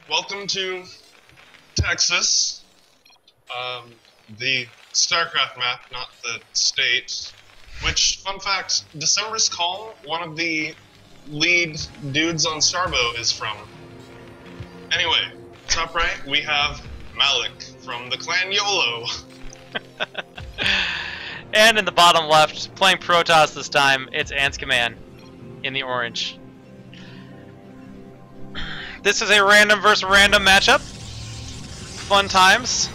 Welcome to Texas, the StarCraft map, not the state. Which, fun fact, December's Calm, one of the lead dudes on Starbo is from. Anyway, top right, we have Malek from the clan YOLO. And in the bottom left, playing Protoss this time, it's Anzkiman in the orange. This is a random versus random matchup. Fun times.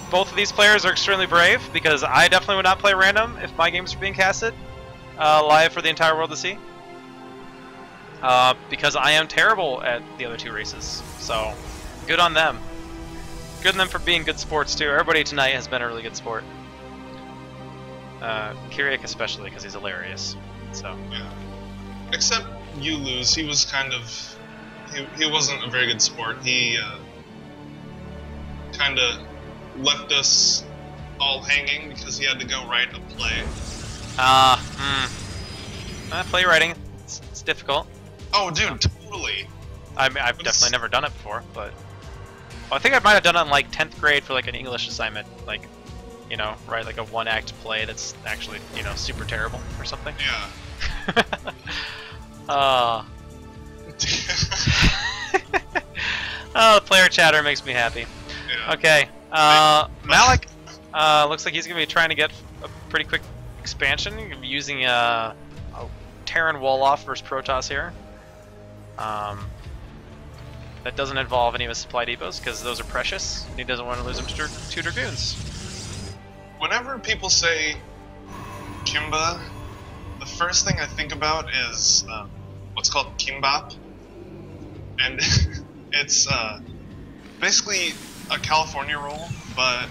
Both of these players are extremely brave because I definitely would not play random if my games were being casted live for the entire world to see. Because I am terrible at the other two races. So, good on them. Good on them for being good sports too. Everybody tonight has been a really good sport. Kyriak especially because he's hilarious. So. Yeah. Except you lose. He was kind of... He wasn't a very good sport. He kind of left us all hanging because he had to go write a play. Playwriting, it's difficult. Oh, dude, totally. I've definitely never done it before, but I think I might have done it in like 10th grade for like an English assignment, like, you know, write like a one-act play that's actually, you know, super terrible or something. Yeah. Oh, the player chatter makes me happy. Yeah. Okay, Malek looks like he's going to be trying to get a pretty quick expansion using a Terran Wolof versus Protoss here. That doesn't involve any of his supply depots because those are precious, and he doesn't want to lose them to two Dragoons. Whenever people say Kimba, the first thing I think about is what's called kimbap. And it's basically a California roll, but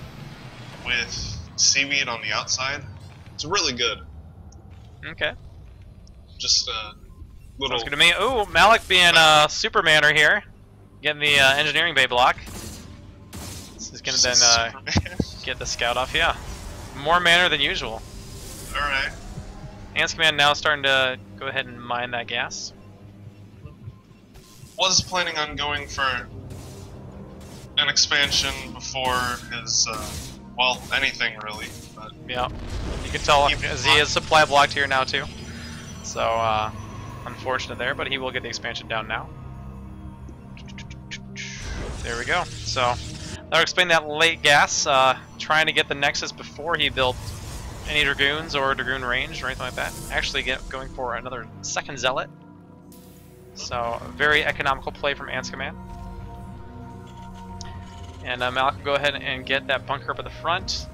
with seaweed on the outside. It's really good. Okay. Just a little... Sounds good to me. Ooh, Malek being Supermaner here. Getting the engineering bay block. This is going to then get the scout off, yeah. More manner than usual. Alright. Anzkiman now starting to go ahead and mine that gas. Was planning on going for an expansion before his, well, anything really. But yeah, you can tell he is supply blocked here now too. So, unfortunate there, but he will get the expansion down now. There we go. So, that'll explain that late gas, trying to get the Nexus before he built any Dragoons or Dragoon range or anything like that. Actually going for another second Zealot. So, very economical play from Anzkiman. And Malek will go ahead and get that bunker up at the front.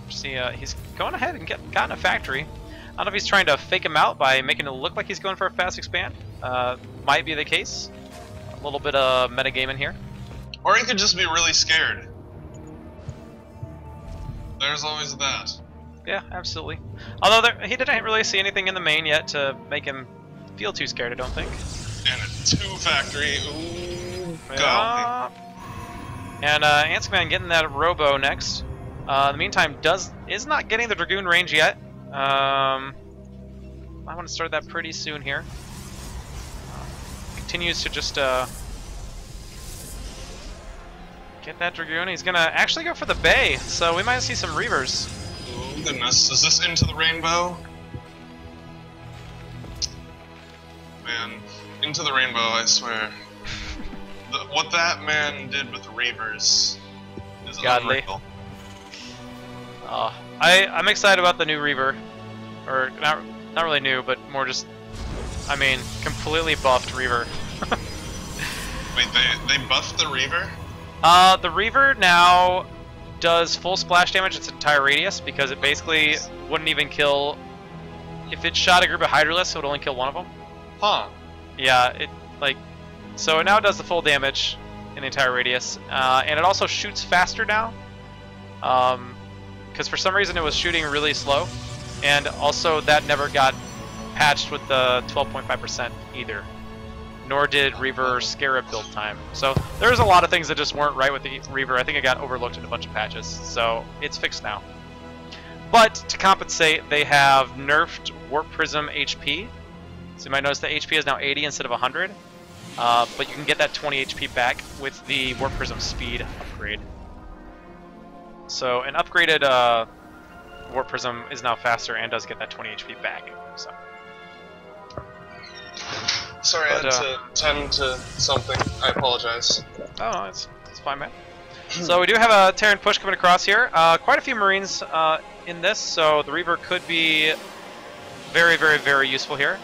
See, he's going ahead and gotten a factory. I don't know if he's trying to fake him out by making it look like he's going for a fast expand. Might be the case. A little bit of metagame in here. Or he could just be really scared. There's always that. Yeah, absolutely. Although he didn't really see anything in the main yet to make him feel too scared, I don't think. And a 2 factory. Ooh, yeah. And Anzkiman getting that Robo next. In the meantime, is not getting the Dragoon range yet. I want to start that pretty soon here. Continues to just get that Dragoon. He's gonna actually go for the Bay, so we might see some Reavers. Oh goodness, is this Into the Rainbow? Man, Into the Rainbow, I swear. What that man did with the Reavers is unreal. I'm excited about the new Reaver. Or, not really new, but more just, I mean, completely buffed Reaver. Wait, they buffed the Reaver? The Reaver now does full splash damage its entire radius because it basically wouldn't even kill... If it shot a group of Hydralisks, it would only kill one of them. Huh. Yeah, so it now does the full damage in the entire radius, and it also shoots faster now, because for some reason it was shooting really slow, and also that never got patched with the 12.5% either, nor did Reaver Scarab build time. So there's a lot of things that just weren't right with the Reaver. I think it got overlooked in a bunch of patches, so it's fixed now. But to compensate, they have nerfed Warp Prism HP. So you might notice the HP is now 80 instead of 100. but you can get that 20 HP back with the Warp Prism speed upgrade. So an upgraded Warp Prism is now faster and does get that 20 HP back. So. Sorry, I had to tend to something. I apologize. Oh, no, it's fine, man. So we do have a Terran push coming across here. Quite a few Marines in this, so the Reaver could be very, very, very useful here.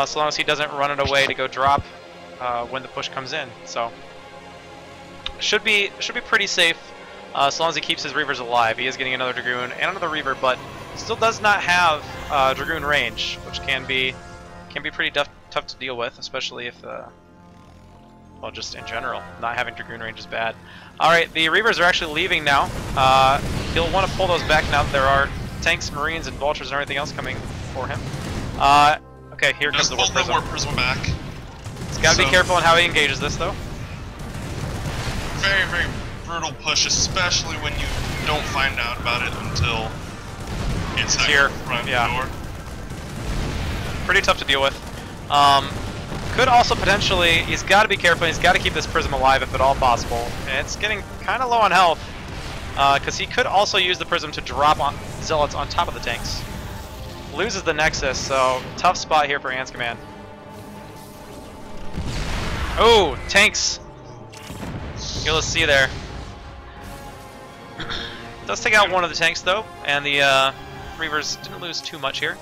So long as he doesn't run it away to go drop when the push comes in. So should be pretty safe so long as he keeps his Reavers alive. He is getting another Dragoon and another Reaver, but still does not have Dragoon range, which can be pretty tough to deal with, especially if well, just in general, not having Dragoon range is bad. Alright, the Reavers are actually leaving now. He'll want to pull those back now that there are tanks, Marines, and Vultures and everything else coming for him. Okay, here comes the Warp Prism. Warp Prism back. He's got to be careful on how he engages this, though. Very, very brutal push, especially when you don't find out about it until it's at your front door. Pretty tough to deal with. Could also potentially, he's got to be careful, he's got to keep this Prism alive if at all possible. And it's getting kind of low on health, because he could also use the Prism to drop on Zealots on top of the tanks. Loses the Nexus, so tough spot here for Anzkiman. Oh, tanks! You'll see there. Does take out one of the tanks though, and the Reavers didn't lose too much here.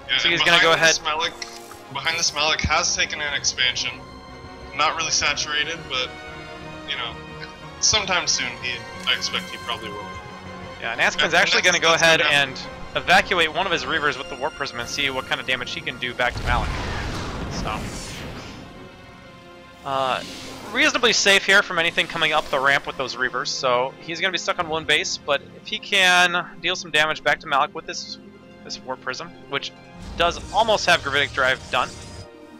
Yeah, so he's going to go ahead. Behind this Malek has taken an expansion. Not really saturated, but, you know, sometime soon I expect he probably will. Yeah, and Anzkiman's actually going to go ahead and evacuate one of his Reavers with the Warp Prism and see what kind of damage he can do back to Malek. So, reasonably safe here from anything coming up the ramp with those Reavers, so he's going to be stuck on one base, but if he can deal some damage back to Malek with this Warp Prism, which does almost have Gravitic Drive done,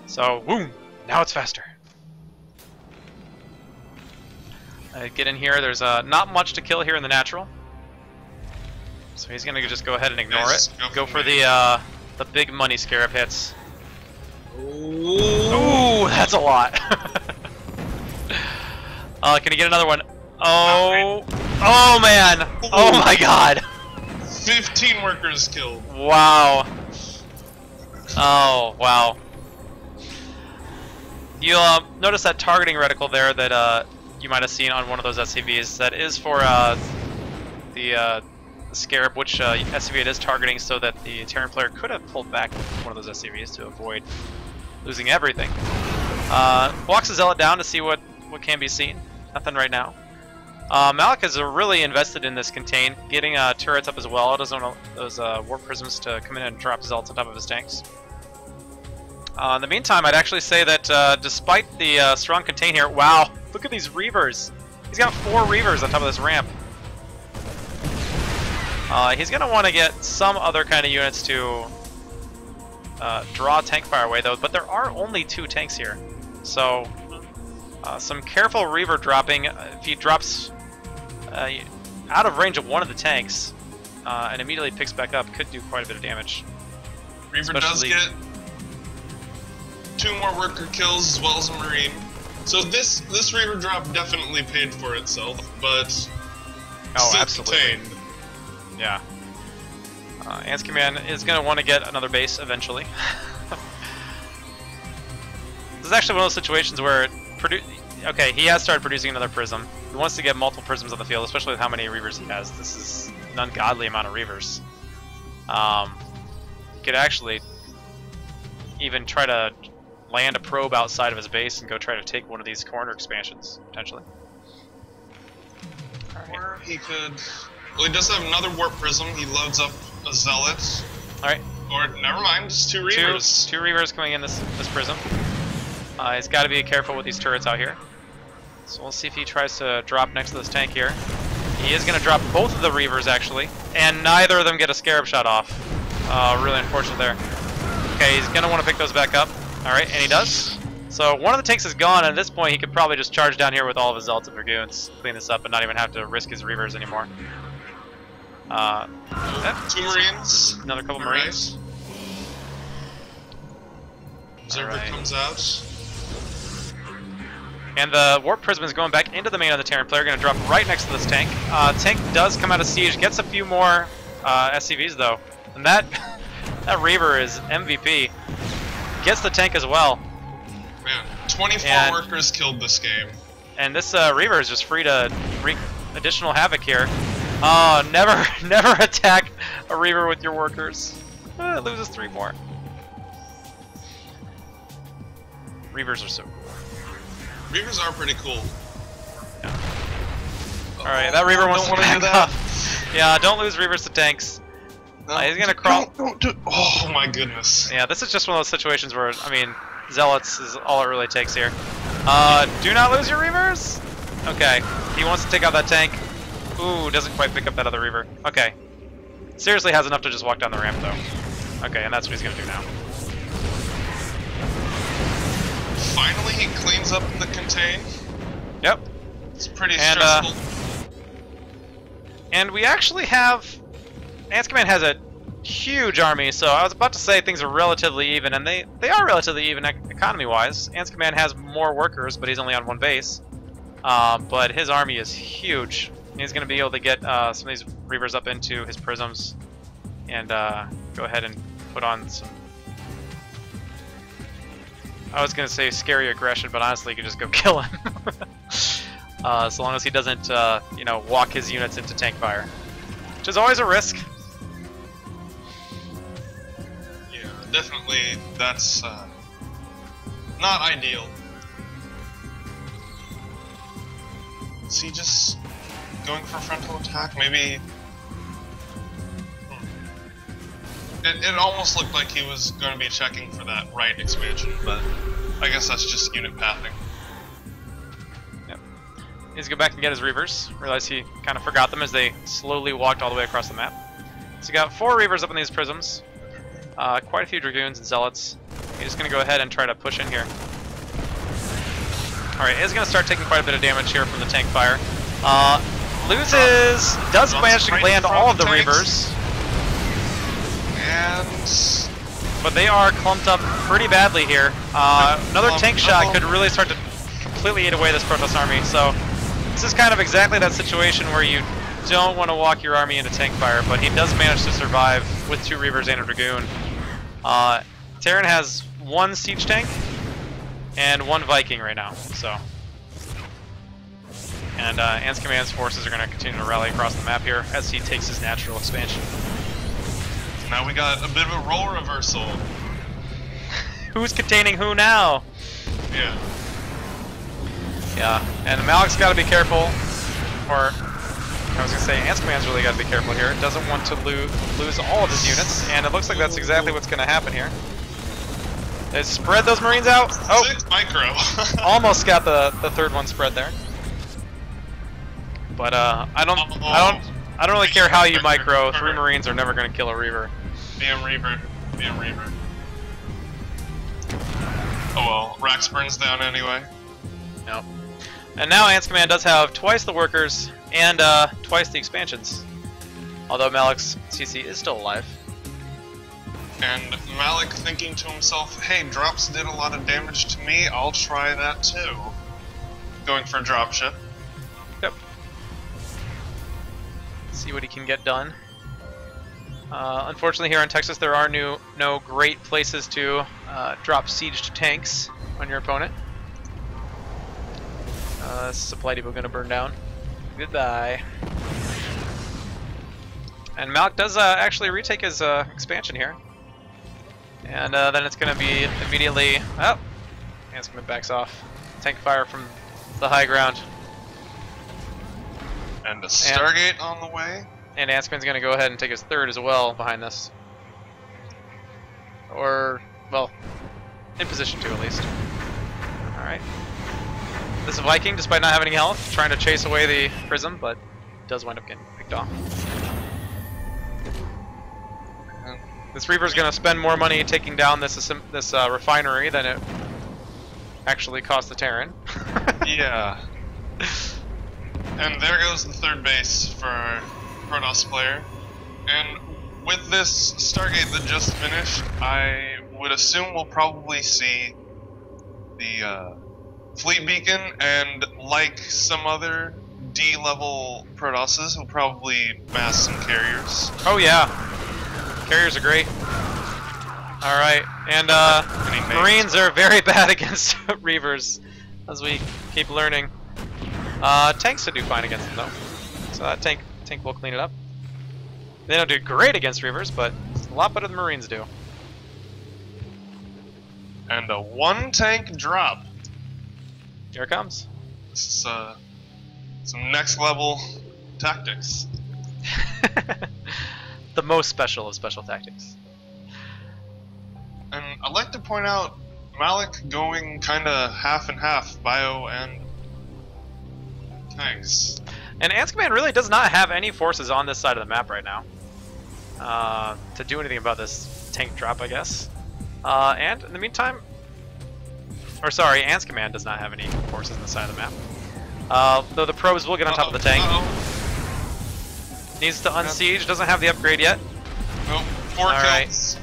so boom, now it's faster. Get in here, there's not much to kill here in the natural, so he's going to just go ahead and ignore it. Go for the big money Scarab hits. Ooh, that's a lot. Can he get another one? Oh, oh man! Oh my God! 15 workers killed. Wow. Oh wow. You'll notice that targeting reticle there that you might have seen on one of those SCVs. That is for the Scarab, which SCV it is targeting, so that the Terran player could have pulled back one of those SCVs to avoid losing everything. Walks the Zealot down to see what can be seen. Nothing right now. Malek is really invested in this contain, getting turrets up as well. It doesn't want those Warp Prisms to come in and drop Zealots on top of his tanks. In the meantime, I'd actually say that despite the strong contain here, wow, look at these Reavers. He's got 4 Reavers on top of this ramp. He's going to want to get some other kind of units to draw tank fire away, though, but there are only 2 tanks here. So, some careful Reaver dropping. If he drops out of range of one of the tanks and immediately picks back up, could do quite a bit of damage. Reaver does get 2 more worker kills as well as a Marine. So this Reaver drop definitely paid for itself, but still absolutely. Contained. Yeah. Anzkiman is going to want to get another base eventually. This is actually one of those situations where okay, he has started producing another Prism. He wants to get multiple Prisms on the field, especially with how many Reavers he has. This is an ungodly amount of Reavers. He could actually even try to land a probe outside of his base and go try to take one of these corner expansions, potentially. Or he could... Well, he does have another Warp Prism. He loads up a Zealot. Alright. Or, never mind, just 2 Reavers. Two Reavers coming in this Prism. He's got to be careful with these turrets out here. So we'll see if he tries to drop next to this tank here. He is going to drop both of the Reavers, actually. And neither of them get a Scarab shot off. Really unfortunate there. Okay, he's going to want to pick those back up. Alright, and he does. So one of the tanks is gone, and at this point he could probably just charge down here with all of his Zealots and Dragoons, clean this up, and not even have to risk his Reavers anymore. 2 Marines. Another couple Marines. Observer comes out. And the Warp Prism is going back into the main of the Terran player, going to drop right next to this tank. Tank does come out of siege, gets a few more SCVs though. And that Reaver is MVP. Gets the tank as well. Man, 24 workers killed this game. And this Reaver is just free to wreak additional havoc here. Oh, never attack a Reaver with your workers. It loses 3 more. Reavers are so cool. Reavers are pretty cool. Yeah. Alright, that Reaver wants to back off. Yeah, don't lose Reavers to tanks. No, he's gonna crawl. Oh my goodness. Yeah, this is just one of those situations where, I mean, Zealots is all it really takes here. Do not lose your Reavers! Okay, he wants to take out that tank. Ooh, doesn't quite pick up that other Reaver. Okay. Seriously has enough to just walk down the ramp, though. Okay, and that's what he's gonna do now. Finally, he cleans up the contain. Yep. It's pretty stressful. And we actually have... Anzkiman has a huge army, so I was about to say things are relatively even, and they are relatively even economy-wise. Anzkiman has more workers, but he's only on 1 base. But his army is huge. He's going to be able to get some of these Reavers up into his prisms and go ahead and put on some... I was going to say scary aggression, but honestly, you could just go kill him. So long as he doesn't, you know, walk his units into tank fire. Which is always a risk. Yeah, definitely, that's not ideal. Is he just going for frontal attack? Maybe... It almost looked like he was going to be checking for that right expansion, but I guess that's just unit pathing. Yep. He needs to go back and get his Reavers. Realize he kind of forgot them as they slowly walked all the way across the map. So you got 4 Reavers up in these prisms. Quite a few Dragoons and Zealots. He's just going to go ahead and try to push in here. Alright, he's going to start taking quite a bit of damage here from the tank fire. Does manage to land all of the Reavers. But they are clumped up pretty badly here. Another tank shot could really start to completely eat away this Protoss army. So this is kind of exactly that situation where you don't want to walk your army into tank fire, but he does manage to survive with 2 Reavers and a Dragoon. Terran has 1 siege tank and 1 Viking right now. So, and Anzkiman's forces are going to continue to rally across the map here as he takes his natural expansion. Now we got a bit of a role reversal. Who's containing who now? Yeah. Yeah, and Malek's got to be careful. Or, I was going to say, Anzkiman's really got to be careful here. Doesn't want to lose all of his units, and it looks like that's exactly what's going to happen here. They spread those Marines out. Oh, 6 micro. Almost got the 3rd one spread there. But I don't really care how you micro. 3 Marines are never going to kill a Reaver. Damn Reaver. Damn Reaver. Oh well, Rax burns down anyway. Yep. And now Anzkiman does have twice the workers and twice the expansions. Although Malek's CC is still alive. And Malek thinking to himself, hey, drops did a lot of damage to me, I'll try that too. Going for a dropship. Yep. See what he can get done. Unfortunately, here in Texas, there are no great places to drop sieged tanks on your opponent. Supply depot going to burn down. Goodbye. And Malek does actually retake his expansion here. And then it's going to be immediately... Oh! Anzkiman backs off. Tank fire from the high ground. And a Stargate on the way. And Anzkiman's going to go ahead and take his 3rd as well behind this. Or, well, in position to at least. Alright. This Viking, despite not having any health, trying to chase away the Prism, but does wind up getting picked off. This Reaper's going to spend more money taking down this refinery than it actually cost the Terran. Yeah. And there goes the 3rd base for our Protoss player. And with this Stargate that just finished, I would assume we'll probably see the Fleet Beacon, and like some other D-level Protosses, he'll probably mass some carriers. Oh yeah, carriers are great. All right, and Marines are very bad against Reavers, as we keep learning. Tanks should do fine against them though, so that tank will clean it up. They don't do great against Reavers, but a lot better than Marines do. And a 1-tank drop. Here it comes. This is some next level tactics. The most special of special tactics. And I'd like to point out Malek going kind of half and half, bio and tanks. And Anzkiman really does not have any forces on this side of the map right now to do anything about this tank drop, I guess. And in the meantime, or sorry, Anzkiman does not have any forces on the side of the map. Though the probes will get on top of the tank. Needs to unsiege, doesn't have the upgrade yet. Nope, 4 kills.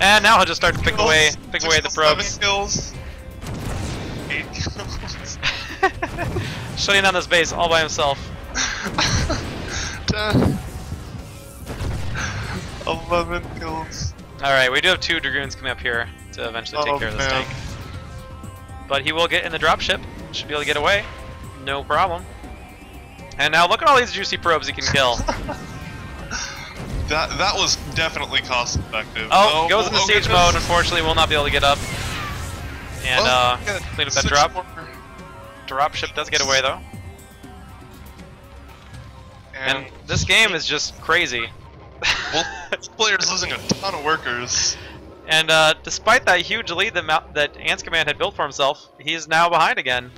And now he'll just start to pick away the probes. 7 kills. 8 kills. Shutting down this base all by himself. 10. 11 kills. Alright, we do have 2 Dragoons coming up here to eventually take care of this tank. But he will get in the dropship. Should be able to get away. No problem. And now look at all these juicy probes he can kill. That was definitely cost effective. Oh, goes into siege mode. Unfortunately, will not be able to get up. And clean up that drop. Dropship does get away though. And this game is just crazy. Well, this player's losing a ton of workers. And despite that huge lead that Anzkiman had built for himself, he's now behind again.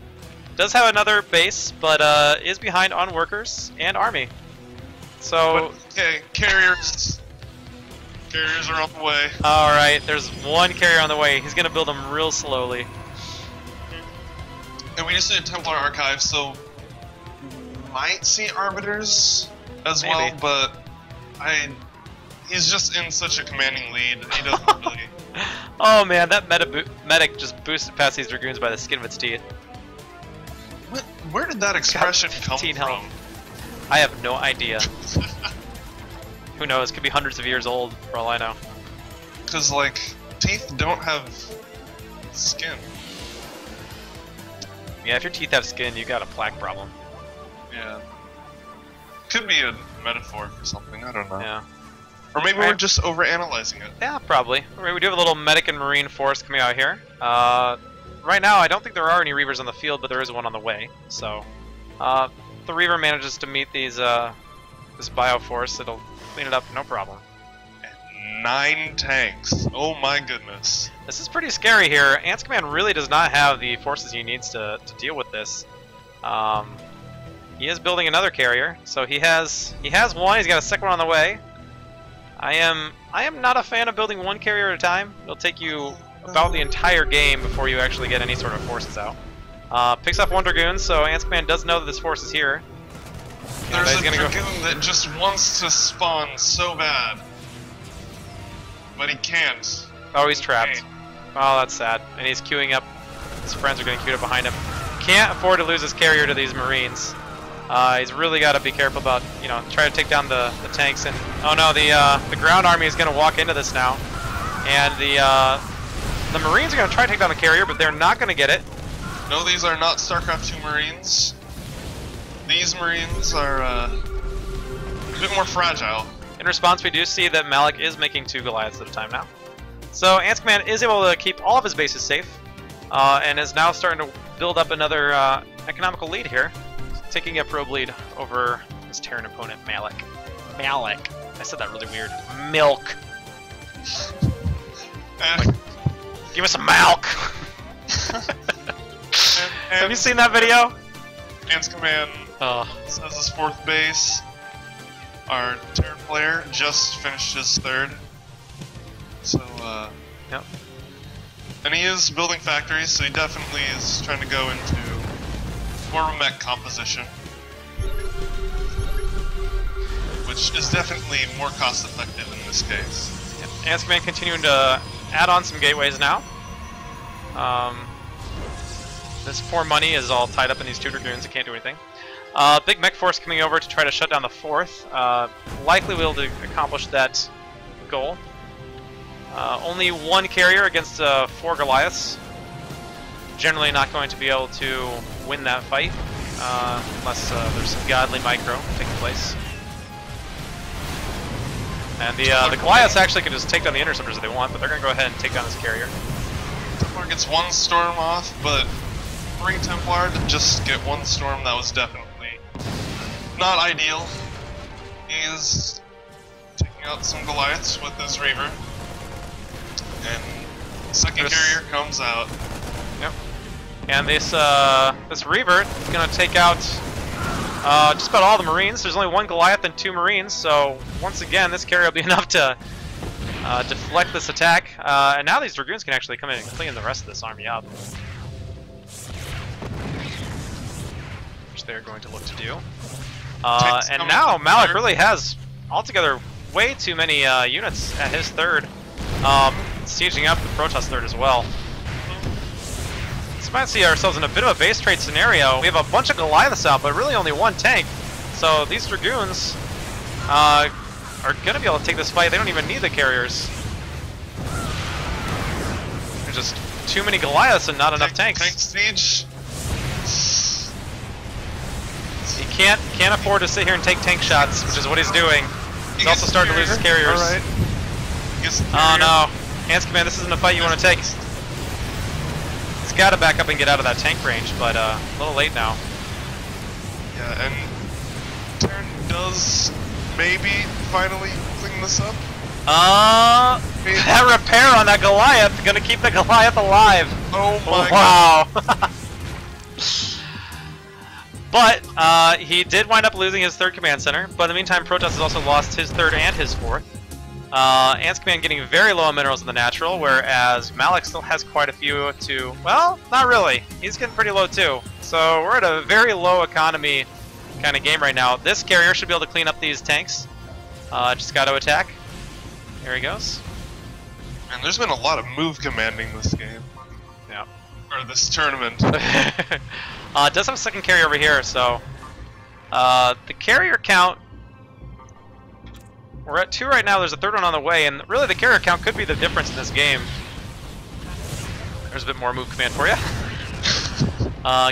Does have another base, but is behind on workers and army. So okay, carriers are on the way. All right, there's 1 carrier on the way. He's gonna build them real slowly. And we just need a Templar archive, so might see arbiters as Maybe. well, but he's just in such a commanding lead. He doesn't really. Oh man, that medic just boosted past these dragoons by the skin of its teeth. Where did that expression come from? Health. I have no idea. Who knows? Could be hundreds of years old, for all I know. Because, like, teeth don't have skin. Yeah, if your teeth have skin, you got a plaque problem. Yeah. Could be a metaphor for something, I don't know. Yeah. Or maybe we're just overanalyzing it. Yeah, probably. We do have a little medic and marine force coming out here. Right now, I don't think there are any Reavers on the field, but there is one on the way. So, the Reaver manages to meet these this Bioforce, it'll clean it up, no problem. And 9 tanks. Oh my goodness. This is pretty scary here. Anzkiman really does not have the forces he needs to deal with this. He is building another carrier, so he has one. He's got a second one on the way. I am not a fan of building 1 carrier at a time. It'll take you about the entire game before you actually get any sort of forces out. Picks up 1 Dragoon, so Anzkiman does know that this force is here. There's a Dragoon that just wants to spawn so bad. But he can't. Oh, he's trapped. Oh, that's sad. And he's queuing up. His friends are getting queued up behind him. Can't afford to lose his carrier to these Marines. He's really got to be careful about, try to take down the tanks. And oh no, the ground army is going to walk into this now. And the Marines are going to try to take down the carrier, but they're not going to get it. No, these are not StarCraft 2 Marines. These Marines are a bit more fragile. In response, we do see that Malek is making 2 Goliaths at a time now. So Anzkiman is able to keep all of his bases safe, and is now starting to build up another economical lead here, taking a probe lead over his Terran opponent, Malek. Malek. I said that really weird. Milk. Give us some milk. Have you seen that video? Anzkiman says his 4th base. Our Terran player just finished his 3rd. So, yep. And he is building factories, so he definitely is trying to go into more of a mech composition. Which is definitely more cost effective in this case. Yep. Anzkiman continuing to add on some gateways now. This poor money is all tied up in these 2 Dragoons. It can't do anything. Big mech force coming over to try to shut down the 4th. Likely we'll be able to accomplish that goal. Only 1 carrier against 4 Goliaths. Generally not going to be able to win that fight unless there's some godly micro taking place. And the Goliaths actually can just take down the interceptors if they want, but they're going to go ahead and take down this carrier. Templar gets 1 storm off, but 3 Templar to just get 1 storm, that was definitely not ideal. He's taking out some Goliaths with his Reaver. And second carrier comes out. Yep. And this Reaver is going to take out just about all the Marines. There's only 1 Goliath and 2 Marines, so once again, this carrier will be enough to deflect this attack. And now these Dragoons can actually come in and clean the rest of this army up, which they're going to look to do. And now Malek really has altogether way too many units at his 3rd, sieging up the Protoss 3rd as well. So we might see ourselves in a bit of a base trade scenario. We have a bunch of Goliaths out, but really only 1 tank. So these Dragoons are going to be able to take this fight. They don't even need the carriers. There's just too many Goliaths and not enough tanks. Tank siege. He can't afford to sit here and take tank shots, which is what he's doing. He's also starting to lose his carriers. Right. Oh no, Anzkiman, this isn't a fight you want to take. He's got to back up and get out of that tank range, but a little late now. Yeah, and Terran does maybe finally clean this up. That repair on that Goliath gonna keep the Goliath alive. Oh my god. But he did wind up losing his 3rd command center, but in the meantime Protoss has also lost his 3rd and his 4th. Anzkiman getting very low on minerals in the natural, whereas Malek still has quite a few to, well, not really. He's getting pretty low too. So we're at a very low economy kind of game right now. This carrier should be able to clean up these tanks. Just got to attack. Here he goes. And there's been a lot of move commanding this game. Yeah. Or this tournament. Does have a 2nd carrier over here, so the carrier count, we're at 2 right now, there's a 3rd one on the way, and really the carrier count could be the difference in this game. There's a bit more move command for you.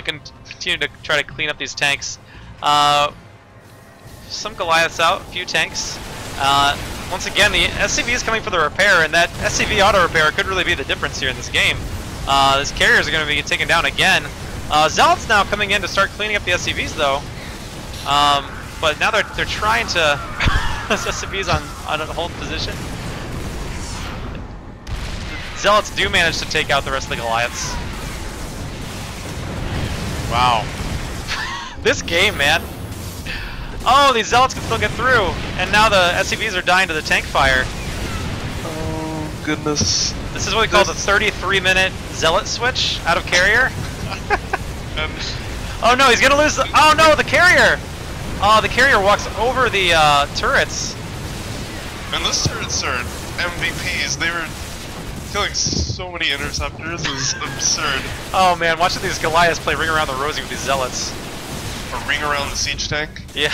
Continue to try to clean up these tanks. Some Goliaths out, a few tanks. Once again, the SCV is coming for the repair, and that SCV auto repair could really be the difference here in this game. These carriers are going to be taken down again. Zealots now coming in to start cleaning up the SCVs though. But now they're trying to those SCVs on a hold position. Zealots do manage to take out the rest of the Goliaths. Wow. This game, man. Oh, these Zealots can still get through, and now the SCVs are dying to the tank fire. Oh goodness. This is what we call the 33-minute Zealot switch out of carrier. Oh no, he's gonna lose the, oh no, the carrier! Oh, the carrier walks over the turrets. And those turrets are MVPs. They were killing so many interceptors. It was absurd. Oh man, watching these Goliaths play Ring Around the Rosie with these Zealots. Or ring around the siege tank? Yeah,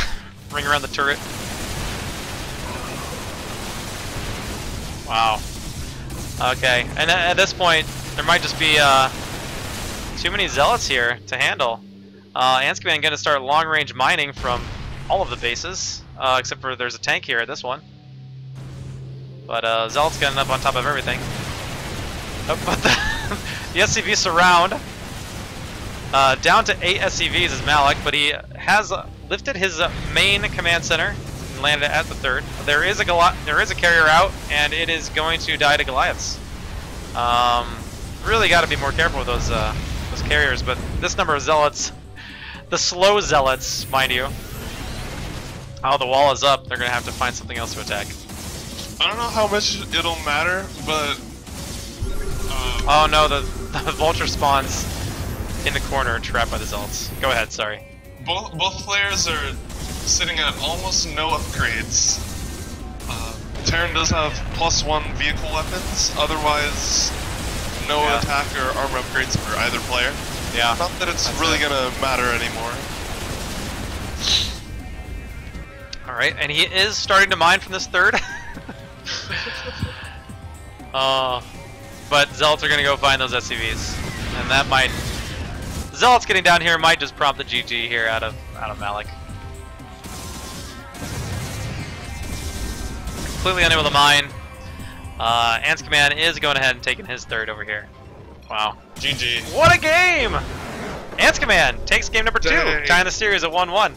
ring around the turret. Wow. Okay, and at this point, there might just be too many Zealots here to handle. Anzkiman going to start long-range mining from all of the bases, except for there's a tank here at this one. But Zealot's getting up on top of everything. Oh, but the SCV surround. Down to 8 SCVs is Malek, but he has lifted his main command center and landed at the 3rd. There is a carrier out, and it is going to die to Goliaths. Really got to be more careful with those carriers, but this number of Zealots, the slow Zealots, mind you. Oh, the wall is up. They're going to have to find something else to attack. I don't know how much it'll matter, but... oh no, the vulture spawns in the corner, trapped by the Zealots. Go ahead, sorry. Both players are sitting at almost no upgrades. Terran does have +1 vehicle weapons, otherwise no attack or armor upgrades for either player. Yeah. Not that it's really gonna matter anymore. Alright, and he is starting to mine from this third. But Zealots are gonna go find those SCVs. And that might... Zealots getting down here might just prompt the GG here out of Malek. Completely unable to mine. Anzkiman is going ahead and taking his third over here. Wow. GG. What a game! Anzkiman takes game number 2, Dang. tying the series at 1-1.